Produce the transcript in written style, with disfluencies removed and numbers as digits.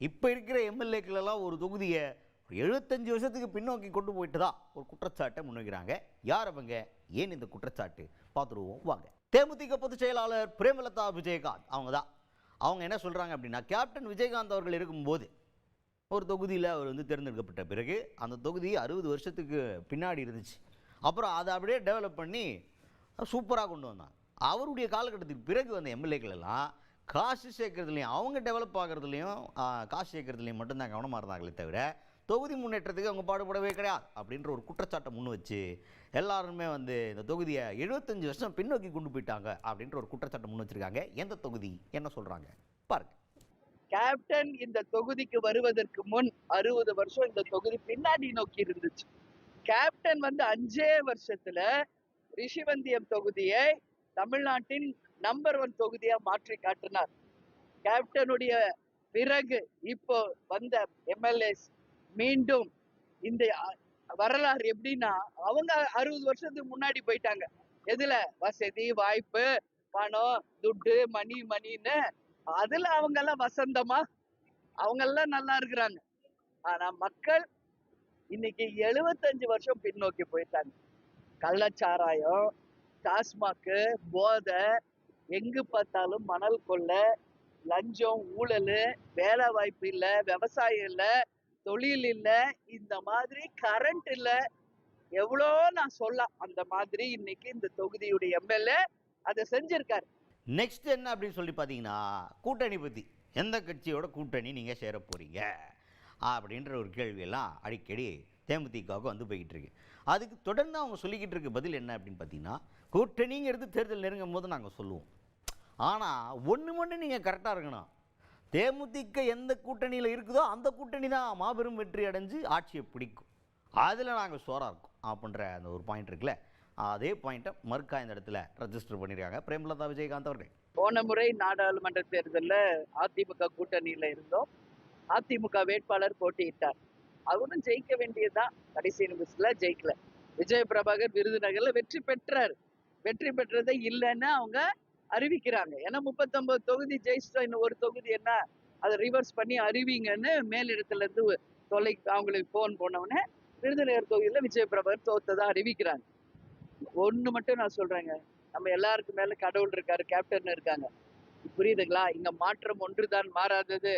இப்போ இருக்கிற எம்எல்ஏக்கள் எல்லாம் ஒரு தொகுதியை 75 வருஷத்துக்கு பின்னோக்கி கொண்டு போயிட்டு தான் ஒரு குற்றச்சாட்டை முன்வைக்கிறாங்க. யார் அவங்க, ஏன் இந்த குற்றச்சாட்டு பார்த்துருவோம் வாங்க. தேமுதிக பொதுச் செயலாளர் பிரேமலதா விஜயகாந்த் அவங்க என்ன சொல்கிறாங்க அப்படின்னா, கேப்டன் விஜயகாந்த் அவர்கள் இருக்கும்போது ஒரு தொகுதியில் அவர் தேர்ந்தெடுக்கப்பட்ட பிறகு அந்த தொகுதி 60 வருஷத்துக்கு பின்னாடி இருந்துச்சு. அப்புறம் அதை அப்படியே டெவலப் பண்ணி சூப்பராக கொண்டு வந்தாங்க. அவருடைய காலகட்டத்துக்கு பிறகு வந்த எம்எல்ஏக்கள் எல்லாம் காசு சேர்க்கறதுலையும் அவங்க டெவலப் ஆகிறதுலையும் காசு சேர்க்கறதுலையும் மட்டும்தான் கவனமாக இருந்தாங்களே தவிர தொகுதி முன்னேற்றத்துக்கு அவங்க பாடுபடவே கிடையாது அப்படின்ற ஒரு குற்றச்சாட்டை முன் வச்சு எல்லாருமே இந்த தொகுதியை 75 வருஷம் பின்னோக்கி கொண்டு போயிட்டாங்க அப்படின்ற ஒரு குற்றச்சாட்டை முன் வச்சிருக்காங்க. எந்த தொகுதி என்ன சொல்கிறாங்க பாருங்க. கேப்டன் இந்த தொகுதிக்கு வருவதற்கு முன் 60 வருஷம் இந்த தொகுதி பின்னாடி நோக்கி இருந்துச்சு. கேப்டன் 5 வருஷத்துல ரிஷிவந்தியம் தொகுதியை தமிழ்நாட்டின் நம்பர் 1 தொகுதியா மாற்றி காட்டினார். கேப்டனுடைய பிறகு இப்போ வந்த எம்எல்ஏஸ் மீண்டும் இந்த வரலாறு எப்படின்னா, அவங்க 60 வருஷத்துக்கு முன்னாடி போயிட்டாங்க. எதுல? வசதி, வாய்ப்பு, பணம், துட்டு, மணின்னு அதுல அவங்க எல்லாம் வசந்தமா அவங்க எல்லாம் நல்லா இருக்கிறாங்க. ஆனா மக்கள் இன்னைக்கு 75 வருஷம் பின்னோக்கி போயிட்டாங்க. கள்ளச்சாராயம், டாஸ்மாக்கு, போதை, எங்கு பார்த்தாலும் மணல் கொள்ளை, லஞ்சம், ஊழல், வேலை வாய்ப்பு இல்ல, விவசாயம் இல்ல, தொழில் இல்ல, இந்த மாதிரி கரண்ட் இல்ல, எவ்வளோ நான் சொல்லலாம். அந்த மாதிரி இன்னைக்கு இந்த தொகுதியுடைய எம்எல்ஏ அதை செஞ்சிருக்காரு. நெக்ஸ்ட் என்ன அப்படின்னு சொல்லி பார்த்தீங்கன்னா, கூட்டணி பற்றி, எந்த கட்சியோட கூட்டணி நீங்கள் சேர போகிறீங்க அப்படின்ற ஒரு கேள்வியெல்லாம் அடிக்கடி தேமுதிகவுக்கு போய்கிட்டு இருக்கு. அதுக்கு தொடர்ந்து அவங்க சொல்லிக்கிட்டு இருக்க பதில் என்ன அப்படின்னு பார்த்தீங்கன்னா, கூட்டணிங்கிறது தேர்தல் நெருங்கும் போது நாங்கள் சொல்லுவோம். ஆனால் ஒன்று மட்டும் நீங்கள் கரெக்டாக இருக்கணும், தேமுதிக எந்த கூட்டணியில் இருக்குதோ அந்த கூட்டணி தான் மாபெரும் வெற்றி அடைஞ்சு ஆட்சியை பிடிக்கும், அதில் நாங்கள் சோறாக இருக்கோம் அப்படின்ற அந்த ஒரு பாயிண்ட் இருக்குல்ல, அதே பாயிண்ட்டை மறுக்கா இந்த இடத்துல ரெஜிஸ்டர் பண்ணியிருக்காங்க பிரேமலதா விஜயகாந்த் அவர்கள். போன முறை நாடாளுமன்ற தேர்தலில் அதிமுக கூட்டணியில் இருந்தோம். அதிமுக வேட்பாளர் போட்டியிட்டார். அவரும் ஜெயிக்க வேண்டியதுதான். கடைசி நிமிஷத்துல ஜெயிக்கல. விஜய பிரபாகர் விருதுநகர்ல வெற்றி பெற்றார். வெற்றி பெற்றதை இல்லைன்னு அவங்க அறிவிக்கிறாங்க. ஏன்னா 39 தொகுதி ஜெயிச்சிட்டோம், இன்னும் ஒரு தொகுதி என்ன அதை ரிவர்ஸ் பண்ணி அறிவிங்கன்னு மேலிடத்துல இருந்து அவங்களுக்கு போன் போனவொடனே விருதுநகர் தொகுதியில விஜய பிரபாகர் தோத்ததா அறிவிக்கிறாங்க. ஒண்ணு மட்டும் நான் சொல்றேங்க, நம்ம எல்லாருக்கும் மேல கடவுள் இருக்காரு, கேப்டன் இருக்காங்க. புரியுதுங்களா? இங்க மாற்றம் ஒன்றுதான் மாறாதது.